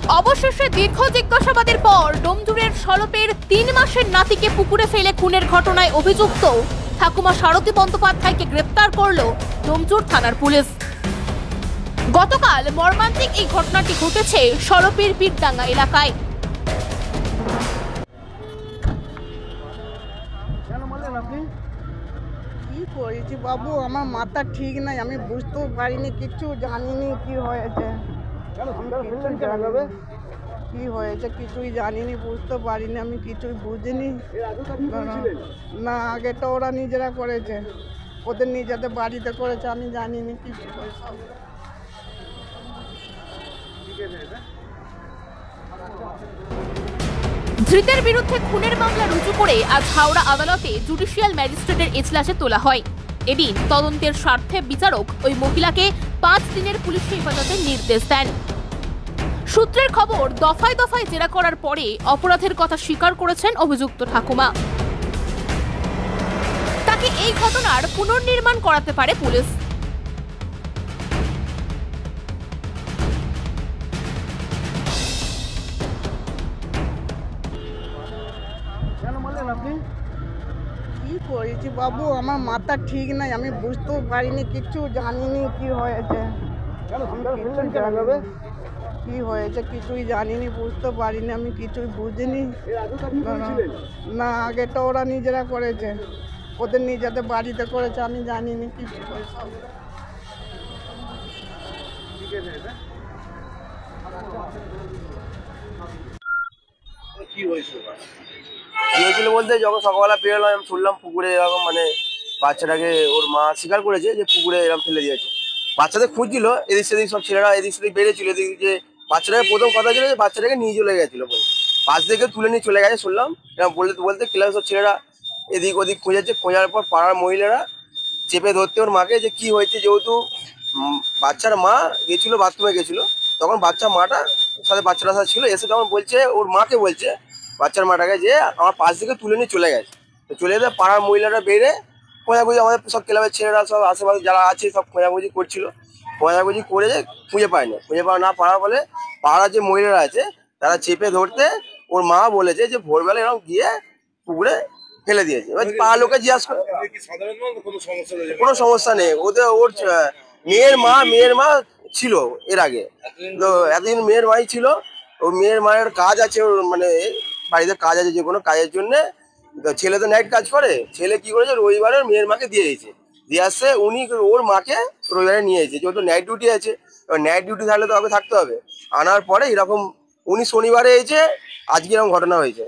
অবশেষে দীর্ঘ জিজ্ঞাসাবাদের পর ডোমজুড়ের সলপের ৩ মাসের নাতিকে পুকুরে ফেলে খুনের ঘটনায় অভিযুক্ত ঠাকুমা সারথী বন্দ্যোপাধ্যায়কে গ্রেপ্তার করল ডোমজুড় থানার পুলিশ। গতকাল মর্মান্তিক এই ঘটনাটি ঘটেছে সলপের পীরডাঙ্গা এলাকায়। কি করেছি বাবু, আমার মাথা ঠিক নাই, আমি বুঝতেও পারিনি, কিছু জানিনি কি হয়েছে। কি হয়েছে কিছুই জানিনি, বুঝতে পারিনি, আমি কিছুই বুঝিনি। না, আগেটা ওরা নিজেরা করেছে, ওদের নিজেদের বাড়িতে করেছে, আমি জানিনি কিছু। ধৃতের বিরুদ্ধে খুনের মামলা রুজু করে আজ হাওড়া আদালতে জুডিশিয়াল ম্যাজিস্ট্রেটের এজলাসে তোলা হয়। এদিন তদন্তের স্বার্থে বিচারক ওই মহিলাকে 5 দিনের পুলিশ হেফাজতের নির্দেশ দেন। সূত্রের খবর, দফায় দফায় জেরা করার পরে অপরাধের কথা স্বীকার করেছেন অভিযুক্ত ঠাকুমা। তাকে এই ঘটনার পুনর্নির্মাণ করাতে পারে পুলিশ। কি করেছি বাবু, আমার মাথা ঠিক নাই, আমি বুঝতেও পারিনি, কিছু জানিনি কি হয়েছে। কি হয়েছে কিছুই জানিনি, বুঝতে পারিনি, আমি কিছুই বুঝিনি। না, আগেটা ওরা নিজেরা করেছে, ওদের নিজেদের বাড়িতে করেছে, আমি জানিনি কিছু। কি হয়েছিল বলতে, যখন সকালবেলা বেরোলাম আমি শুনলাম পুকুরে এরকম মানে বাচ্চাটাকে ওর মা স্বীকার করেছে যে পুকুরে এরকম ফেলে দিয়েছে। বাচ্চাদের খুঁজছিল, এদিক সেদিক সব ছেলেরা এদিক সেদিক বেড়েছিল, এদিক যে বাচ্চাটাকে প্রথম কথা ছিল যে বাচ্চাটাকে নিয়ে চলে গেছিলো বলে, পাশ থেকে তুলে নিয়ে চলে গেছে শুনলাম। এরকম বলতে বলতে ক্লাসের সব ছেলেরা এদিক ওদিক খুঁজেছে, খোঁজার পর পাড়ার মহিলারা চেপে ধরতে ওর মাকে যে কি হয়েছে, যেহেতু বাচ্চার মা গেছিলো বাথরুমে গেছিলো, তখন বাচ্চা মাটা সাথে বাচ্চাটার সাথে ছিল, এসে তখন বলছে ওর মাকে বলছে বাচ্চার মাটাকে যে আমার পাশ থেকে তুলে নিয়ে চলে গেছে। তো চলে যেতে পাড়ার মহিলারা বেড়ে খোঁজাখুঁজি, আমাদের সব ক্লাবের ছেলেরা সব আশেপাশে যারা আছে সব খোঁজাখুঁজি করছিল, খোঁজাখুঁজি করে খুঁজে পায়নি। খুঁজে পাওয়া না পাওয়ার ফলে পাড়ার যে মহিলারা আছে তারা চেপে ধরতে ওর মা বলেছে যে ভোরবেলা এরকম গিয়ে পুকুরে ফেলে দিয়েছে। এবার পাড়ার লোকে জিজ্ঞাসা করে, কোনো সমস্যা নেই, ওর মেয়ের মা ছিল এর আগে, তো এতদিন মেয়ের মাই ছিল। ও মেয়ের মায়ের কাজ আছে, ওর মানে বাড়িতে কাজ আছে, যে কোনো কাজের জন্যে। ছেলে তো নাইট কাজ করে, ছেলে কি করেছে রবিবারে মেয়ের মাকে দিয়ে দিয়েছে, দিয়ে আসছে উনি ওর মাকে রবিবারে নিয়ে এসেছে, যেহেতু নাইট ডিউটি আছে। এবার নাইট ডিউটি থাকলে তো আগে থাকতে হবে। আনার পরে এরকম উনি শনিবারে এসেছে, আজকে এরকম ঘটনা হয়েছে,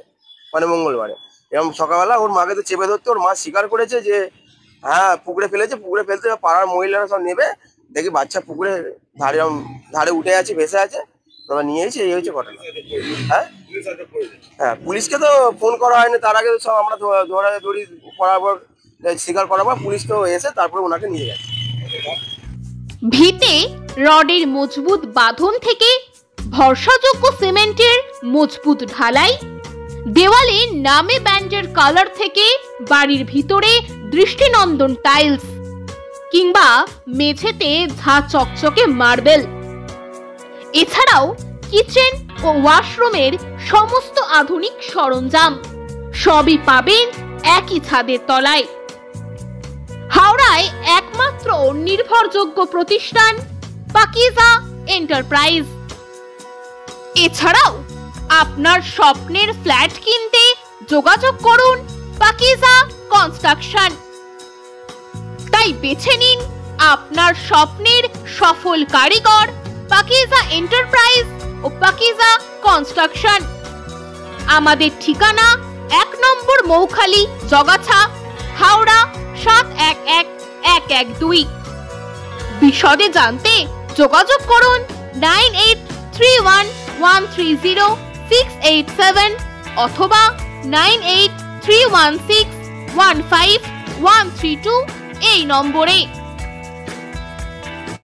মানে মঙ্গলবারে এরকম সকালবেলা ওর মাকে তো চেপে ধরতে ওর মা স্বীকার করেছে যে হ্যাঁ পুকুরে ফেলেছে। পুকুরে ফেলতে পাড়ার মহিলারা সব নেবে, দেখি বাচ্চা পুকুরে ধারে উঠে আছে, ভেসে আছে, তোমরা নিয়ে এসে এই হয়েছে ঘটনা। হ্যাঁ, পুলিশকে তো ফোন করা হয়নি, তার আগে সব আমরা দৌড়াদৌড়ি করার পর স্বীকার করার পর পুলিশ তো এসে তারপরে ওনাকে নিয়ে গেছে। ভিতে রডের মজবুত বাঁধন থেকে ভরসাযোগ্য সিমেন্টের মজবুত ঢালাই, দেওয়ালে নামে ব্যান্ডের কালার থেকে বাড়ির ভিতরে দৃষ্টিনন্দন টাইলস, কিংবা মেঝেতে ঝা চকচকে মার্বেল, এছাড়াও কিচেন ও ওয়াশরুমের সমস্ত আধুনিক সরঞ্জাম সবই পাবেন একই ছাদের তলায়। হাওড়ায় একমাত্র নির্ভরযোগ্য প্রতিষ্ঠান পাকিজা এন্টারপ্রাইজ। এছাড়াও আপনার স্বপ্নের ফ্ল্যাট কিনতে যোগাযোগ করুন পাকিজা কনস্ট্রাকশন। তাই বেছে নিন আপনার স্বপ্নের সফল কারিগর পাকিজা এন্টারপ্রাইজ ও পাকিজা কনস্ট্রাকশন। আমাদের ঠিকানা 1 নম্বর মৌখালি, জগাছা, হাওড়া 711112। বিশদে জানতে যোগাযোগ করুন 9831130687 অথবা 9831615132 এই নম্বরে।